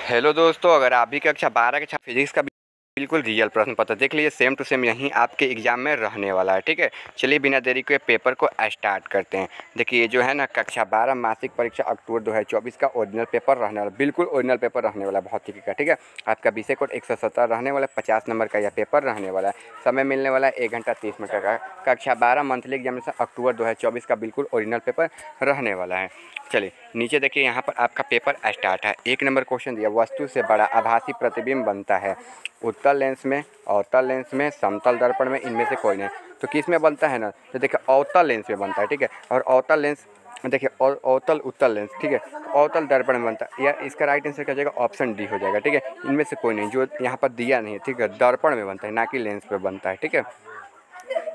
Hello दोस्तों, अगर आप भी कक्षा 12 के छात्र फिजिक्स का बिल्कुल रियल प्रश्न पत्र देख लीजिए, सेम टू सेम यहीं आपके एग्जाम में रहने वाला है। ठीक है, चलिए बिना देरी के पेपर को स्टार्ट करते हैं। देखिए ये जो है ना, कक्षा 12 मासिक परीक्षा अक्टूबर 2024 का ओरिजिनल पेपर रहने वाला, बिल्कुल ओरिजिनल पेपर रहने वाला भौतिकी का। ठीक है, आपका विषय कोड 117 रहने वाला, 50 नंबर का यह पेपर रहने वाला है। समय मिलने वाला है 1 घंटा 30 मिनट का। कक्षा 12 मंथली एग्जामिनेशन अक्टूबर 2024 का बिल्कुल ओरिजिनल पेपर रहने वाला है। चलिए नीचे देखिए, यहाँ पर आपका पेपर स्टार्ट है। 1 नंबर क्वेश्चन दिया, वस्तु से बड़ा आभासी प्रतिबिंब बनता है उत्तल लेंस में, अवतल लेंस में, समतल दर्पण में, इनमें से कोई नहीं। तो किस में बनता है ना, तो देखिए अवतल लेंस में बनता है। ठीक है, और अवतल लेंस देखिए अवतल उत्तल लेंस, ठीक है, अवतल दर्पण में बनता है। या इसका राइट आंसर क्या हो जाएगा, ऑप्शन डी हो जाएगा। ठीक है, इनमें से कोई नहीं, जो यहाँ पर दिया नहीं है। ठीक है, दर्पण में बनता है, ना कि लेंस पे बनता है। ठीक है,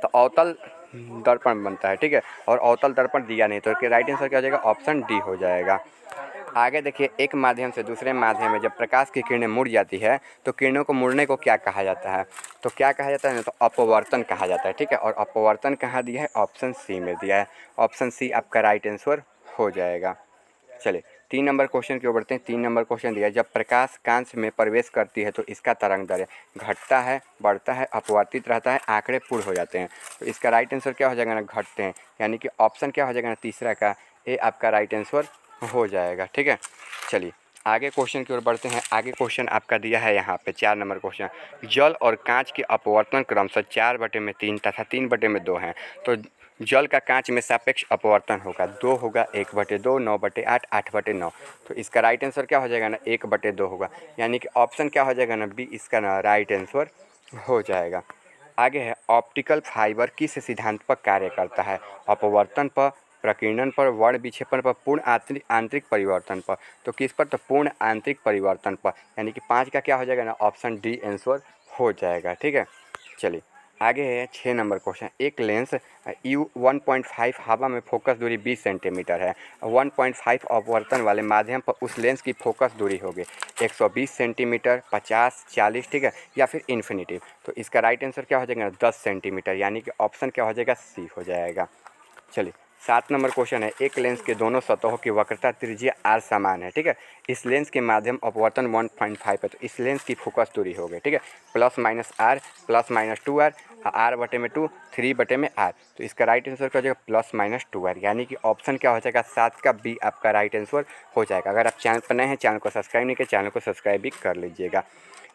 तो अवतल दर्पण में बनता है। ठीक है, और अवतल दर्पण दिया नहीं, तो राइट आंसर क्या हो जाएगा, ऑप्शन डी हो जाएगा। आगे देखिए, एक माध्यम से दूसरे माध्यम में जब प्रकाश की किरणें मुड़ जाती है तो किरणों को मुड़ने को क्या कहा जाता है, तो क्या कहा जाता है ना, तो अपवर्तन कहा जाता है। ठीक है, और अपवर्तन कहाँ दिया है, ऑप्शन सी में दिया है। ऑप्शन सी आपका राइट आंसर हो जाएगा। चलिए 3 नंबर क्वेश्चन की ओर बढ़ते हैं। 3 नंबर क्वेश्चन दिया है, जब प्रकाश कांच में प्रवेश करती है तो इसका तरंग दैर्घ्य घटता है, बढ़ता है, अपवर्तित रहता है, आंकड़े पूर्ण हो जाते हैं। तो इसका राइट आंसर क्या हो जाएगा ना, घटते हैं, यानी कि ऑप्शन क्या हो जाएगा ना, तीसरा का ए आपका राइट आंसर हो जाएगा। ठीक है, चलिए आगे क्वेश्चन की ओर बढ़ते हैं। आगे क्वेश्चन आपका दिया है यहाँ पे 4 नंबर क्वेश्चन, जल और कांच के अपवर्तन क्रमशः 4/3 तथा 3/2 हैं। तो जल का कांच में सापेक्ष अपवर्तन होगा, 2 होगा, 1/2, 9/8, 8/9। तो इसका राइट आंसर क्या हो जाएगा ना, 1/2 होगा, यानी कि ऑप्शन क्या हो जाएगा ना, बी इसका ना राइट आंसर हो जाएगा। आगे है, ऑप्टिकल फाइबर किस सिद्धांत पर कार्य करता है, अपवर्तन पर, प्रकीर्णन पर, वर्ण विक्षेपण पर, पूर्ण आंतरिक परिवर्तन पर। तो किस पर, तो पूर्ण आंतरिक परिवर्तन पर, यानी कि 5 का क्या हो जाएगा ना, ऑप्शन डी आंसर हो जाएगा। ठीक है, चलिए आगे है 6 नंबर क्वेश्चन, एक लेंस U1.5 हवा में फोकस दूरी 20 सेंटीमीटर है, 1.5 अपवर्तन वाले माध्यम पर उस लेंस की फोकस दूरी होगी 120 सेंटीमीटर, 50, 40, ठीक है, या फिर इन्फिनिटी। तो इसका राइट आंसर क्या हो जाएगा, 10 सेंटीमीटर, यानी कि ऑप्शन क्या हो जाएगा, सी हो जाएगा। चलिए 7 नंबर क्वेश्चन है, एक लेंस के दोनों सतहों की वक्रता त्रिज्या r समान है। ठीक है, इस लेंस के माध्यम अपवर्तन 1.5 है, तो इस लेंस की फोकस दूरी हो गई। ठीक है, +-r, +-2r, r/2, 3/r। तो इसका राइट आंसर क्या हो जाएगा, +-2r, यानी कि ऑप्शन क्या हो जाएगा, 7 का बी आपका राइट आंसर हो जाएगा। अगर आप चैनल पर नए हैं, चैनल को सब्सक्राइब नहीं किया, चैनल को सब्सक्राइब भी कर लीजिएगा।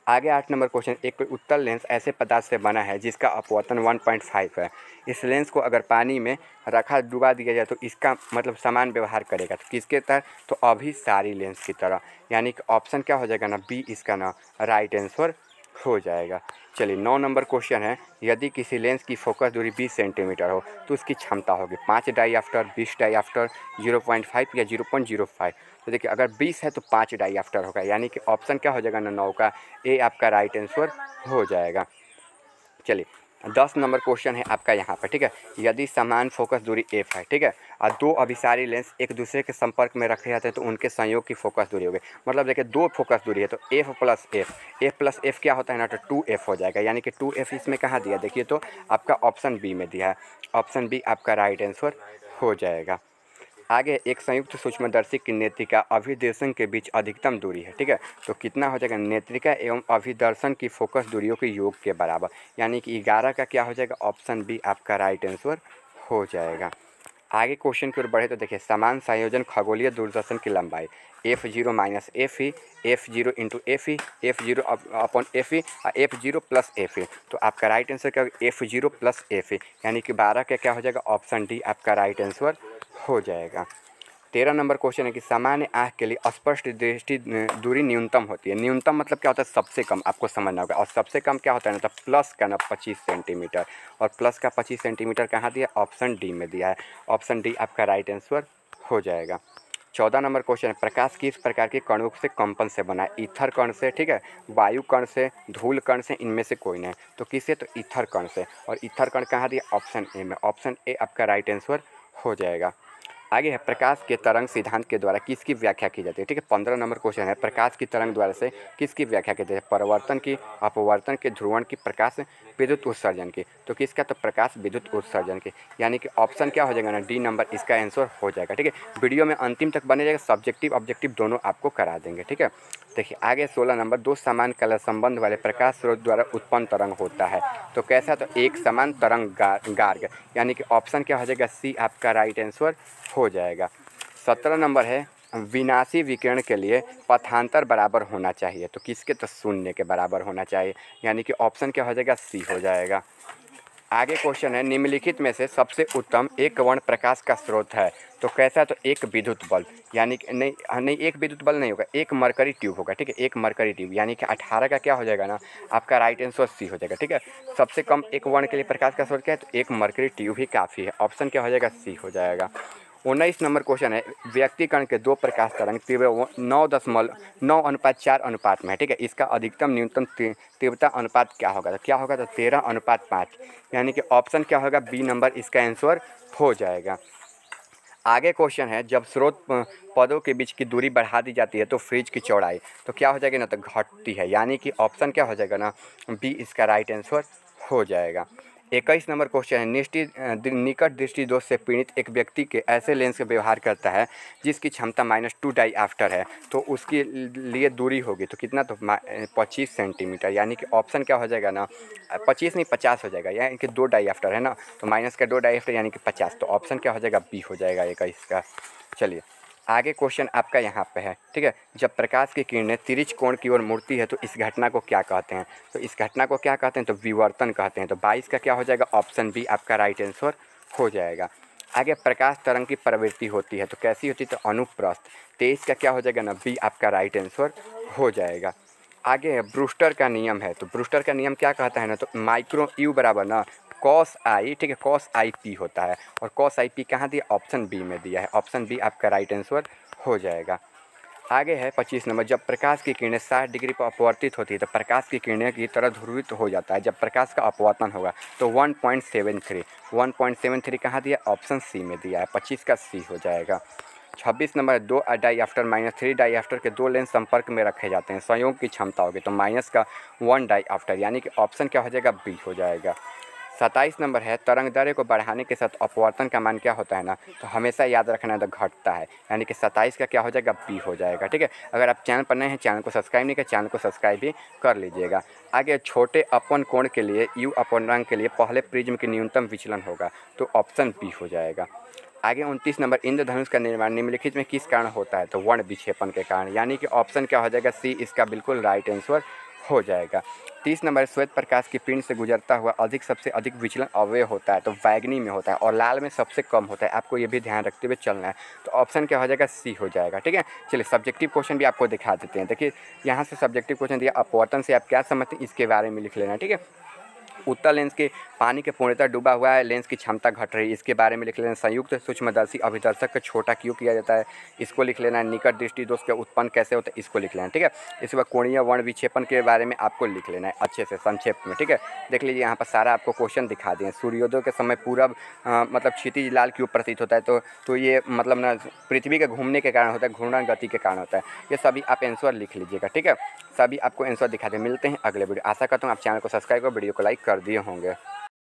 आगे 8 नंबर क्वेश्चन, एक उत्तल लेंस ऐसे पदार्थ से बना है जिसका अपवर्तन 1.5 है। इस लेंस को अगर पानी में रखा डुबा दिया जाए तो इसका मतलब समान व्यवहार करेगा। तो किसके तरह, तो अभिसारी लेंस की तरह, यानी कि ऑप्शन क्या हो जाएगा ना, बी इसका ना राइट आंसर हो जाएगा। चलिए 9 नंबर क्वेश्चन है, यदि किसी लेंस की फोकस दूरी 20 सेंटीमीटर हो तो उसकी क्षमता होगी 5 डाईआफ्टर, 20 डाईआफ्टर, 0.5 या 0.05। तो देखिए अगर 20 है तो 5 डाईआफ्टर होगा, यानी कि ऑप्शन क्या हो जाएगा ना, 9 का ए आपका राइट आंसर हो जाएगा। चलिए 10 नंबर क्वेश्चन है आपका यहाँ पर। ठीक है, यदि समान फोकस दूरी f है, ठीक है, और 2 अभिसारी लेंस एक दूसरे के संपर्क में रखे जाते हैं तो उनके संयोग की फोकस दूरी होगी। मतलब देखिए 2 फोकस दूरी है तो f+f क्या होता है ना, तो 2f हो जाएगा, यानी कि 2f इसमें कहाँ दिया, देखिए तो आपका ऑप्शन बी में दिया है। ऑप्शन बी आपका राइट आंसर हो जाएगा। आगे एक संयुक्त सूक्ष्मदर्शी की नेत्रिका अभिदर्शन के बीच अधिकतम दूरी है। ठीक है, तो कितना हो जाएगा, नेत्रिका एवं अभिदर्शन की फोकस दूरियों के योग के बराबर, यानी कि 11 का क्या हो जाएगा, ऑप्शन बी आपका राइट आंसर हो जाएगा। आगे क्वेश्चन की ओर बढ़े तो देखिए, समान संयोजन खगोलीय दूरदर्शन की लंबाई f0 minus F E, f0 into F E, f0 upon F E, f0 plus F E. तो आपका राइट आंसर क्या होगा, f0 प्लस एफ ई, यानी कि 12 का क्या हो जाएगा, ऑप्शन डी आपका राइट आंसर हो जाएगा। 13 नंबर क्वेश्चन है कि सामान्य आँख के लिए स्पष्ट दृष्टि दूरी न्यूनतम होती है। न्यूनतम मतलब क्या होता है, सबसे कम, आपको समझना होगा। और सबसे कम क्या होता है ना, तो प्लस का ना 25 सेंटीमीटर, और प्लस का 25 सेंटीमीटर कहाँ दिया, ऑप्शन डी में दिया है। ऑप्शन डी आपका राइट आंसर हो जाएगा। 14 नंबर क्वेश्चन है, प्रकाश किस प्रकार के कणों से कंपन से बना है, ईथर कण से, ठीक है, वायु कण से, धूल कण से, इनमें से कोई नहीं। तो किससे, तो ईथर कण से, और ईथर कण कहाँ दिया, ऑप्शन ए में। ऑप्शन ए आपका राइट आंसर हो जाएगा। आगे है प्रकाश के तरंग सिद्धांत के द्वारा किसकी व्याख्या की जाती है। ठीक है, 15 नंबर क्वेश्चन है, प्रकाश की तरंग द्वारा से किसकी व्याख्या की जाती है। परिवर्तन की, अपवर्तन के, ध्रुवण की, प्रकाश विद्युत उत्सर्जन की। तो किसका, तो प्रकाश विद्युत उत्सर्जन की, यानी कि ऑप्शन क्या हो जाएगा ना, डी नंबर इसका आंसर हो जाएगा। ठीक है, वीडियो में अंतिम तक बने रहेगा, सब्जेक्टिव ऑब्जेक्टिव दोनों आपको करा देंगे। ठीक है, देखिए आगे 16 नंबर, दो समान कला संबंध वाले प्रकाश स्रोत द्वारा उत्पन्न तरंग होता है तो कैसा, तो एक समान तरंग गार्ग, यानी कि ऑप्शन क्या हो जाएगा, सी आपका राइट आंसर हो जाएगा। 17 नंबर है, विनाशी विकिरण के लिए पथांतर बराबर होना चाहिए तो किसके, तो शून्य के बराबर होना चाहिए, यानी कि ऑप्शन क्या हो जाएगा, सी हो जाएगा। आगे क्वेश्चन है, निम्नलिखित में से सबसे उत्तम एक वर्ण प्रकाश का स्रोत है तो कैसा, तो एक विद्युत बल्ब, यानी कि नहीं एक विद्युत बल्ब नहीं होगा, एक मरकरी ट्यूब होगा। ठीक है, एक मरकरी ट्यूब, यानी कि 18 का क्या हो जाएगा ना, आपका राइट आंसर सी हो जाएगा। ठीक है, सबसे कम एक वर्ण के लिए प्रकाश का स्रोत क्या है, तो एक मरकरी ट्यूब ही काफ़ी है, ऑप्शन क्या हो जाएगा, सी हो जाएगा। 19 नंबर क्वेश्चन है, व्यक्तिकरण के दो प्रकाश तरंग तीव्र 9.9:4 अनुपात में है। ठीक है, इसका अधिकतम न्यूनतम तीव्रता अनुपात क्या होगा, तो क्या होगा, तो 13:5, यानी कि ऑप्शन क्या होगा, बी नंबर इसका आंसर हो जाएगा। आगे क्वेश्चन है, जब स्रोत पदों के बीच की दूरी बढ़ा दी जाती है तो फ्रिज की चौड़ाई तो क्या हो जाएगी ना, तो घटती है, यानी कि ऑप्शन क्या हो जाएगा ना, बी इसका राइट आंसर हो जाएगा। 21 नंबर क्वेश्चन है, निकट दृष्टि दोष से पीड़ित एक व्यक्ति के ऐसे लेंस का व्यवहार करता है जिसकी क्षमता -2 डाईऑप्टर है तो उसके लिए दूरी होगी तो कितना, तो 25 सेंटीमीटर, यानी कि ऑप्शन क्या हो जाएगा ना, 25 नहीं 50 हो जाएगा, यानी कि 2 डाईऑप्टर है ना, तो माइनस का 2 डाईऑप्टर यानी कि 50, तो ऑप्शन क्या हो जाएगा, बी हो जाएगा 21 का। चलिए आगे क्वेश्चन आपका यहाँ पे है। ठीक है, जब प्रकाश की किरणें तिरछ कोण की ओर मुड़ती है तो इस घटना को क्या कहते हैं, तो इस घटना को क्या कहते हैं, तो विवर्तन कहते हैं, तो 22 का क्या हो जाएगा, ऑप्शन बी आपका राइट आंसर हो जाएगा। आगे प्रकाश तरंग की प्रवृत्ति होती है तो कैसी होती है, तो अनुप्रस्थ, 23 का क्या हो जाएगा ना, बी आपका राइट आंसर हो जाएगा। आगे है ब्रूस्टर का नियम है तो ब्रूस्टर का नियम क्या कहता है ना, तो माइक्रो यू बराबर ना कॉस आई, ठीक है, कॉस आई पी होता है और कॉस आई पी कहाँ दिया, ऑप्शन बी में दिया है, ऑप्शन बी आपका राइट आंसर हो जाएगा। आगे है 25 नंबर, जब प्रकाश की किरणें 60 डिग्री पर अपवर्तित होती है तो प्रकाश की किरणें की तरह ध्रुवित हो जाता है जब प्रकाश का अपवर्तन होगा तो 1.73 कहाँ दिया, ऑप्शन सी में दिया है, 25 का सी हो जाएगा। 26 नंबर, दो डाईऑप्टर -3 डाईऑप्टर के दो लेंस संपर्क में रखे जाते हैं, संयोग की क्षमता होगी तो माइनस का 1 डाईऑप्टर, यानी कि ऑप्शन क्या हो जाएगा, बी हो जाएगा। 27 नंबर है, तरंग दैर्ध्य को बढ़ाने के साथ अपवर्तन का मान क्या होता है ना, तो हमेशा याद रखना है, तो घटता है, यानी कि 27 का क्या हो जाएगा, बी हो जाएगा। ठीक है, अगर आप चैनल पर नए हैं, चैनल को सब्सक्राइब नहीं किया, चैनल को सब्सक्राइब भी कर लीजिएगा। आगे छोटे अपन कोण के लिए यू अपवर्तन के लिए पहले प्रिज्म की न्यूनतम विचलन होगा तो ऑप्शन बी हो जाएगा। आगे 29 नंबर, इंद्रधनुष का निर्माण निम्नलिखित में किस कारण होता है, तो वर्ण विक्षेपण के कारण, यानी कि ऑप्शन क्या हो जाएगा, सी इसका बिल्कुल राइट आंसर हो जाएगा। 30 नंबर, श्वेत प्रकाश की पिंड से गुजरता हुआ सबसे अधिक विचलन अवयव होता है तो बैगनी में होता है और लाल में सबसे कम होता है, आपको ये भी ध्यान रखते हुए चलना है, तो ऑप्शन क्या हो जाएगा, सी हो जाएगा। ठीक है, चलिए सब्जेक्टिव क्वेश्चन भी आपको दिखा देते हैं। देखिए यहाँ से सब्जेक्टिव क्वेश्चन दिया, अपवर्तन से आप क्या समझते हैं इसके बारे में लिख लेना। ठीक है, उत्तल लेंस के पानी के पूर्णतः डूबा हुआ है, लेंस की क्षमता घट रही है, इसके बारे में लिख लेना। संयुक्त सूक्ष्मदर्शी अभिदर्शक को छोटा क्यों किया जाता है, इसको लिख लेना है। निकट दृष्टि दोष के उत्पन्न कैसे होता है, इसको लिख लेना। ठीक है, इसके बाद कोणीय वर्ण विक्षेपण के बारे में आपको लिख लेना है अच्छे से संक्षेप में। ठीक है, देख लीजिए यहाँ पर सारा आपको क्वेश्चन दिखा दिए। सूर्योदय के समय पूरब मतलब क्षितिज लाल क्यों प्रतीत होता है, तो ये मतलब ना पृथ्वी के घूमने के कारण होता है, घूर्णन गति के कारण होता है। ये सभी आप आंसर लिख लीजिएगा। ठीक है, सभी आपको आंसर दिखा दे। मिलते हैं अगले वीडियो। आशा करता हूँ आप चैनल को सब्सक्राइब कर वीडियो को लाइक कर दिए होंगे।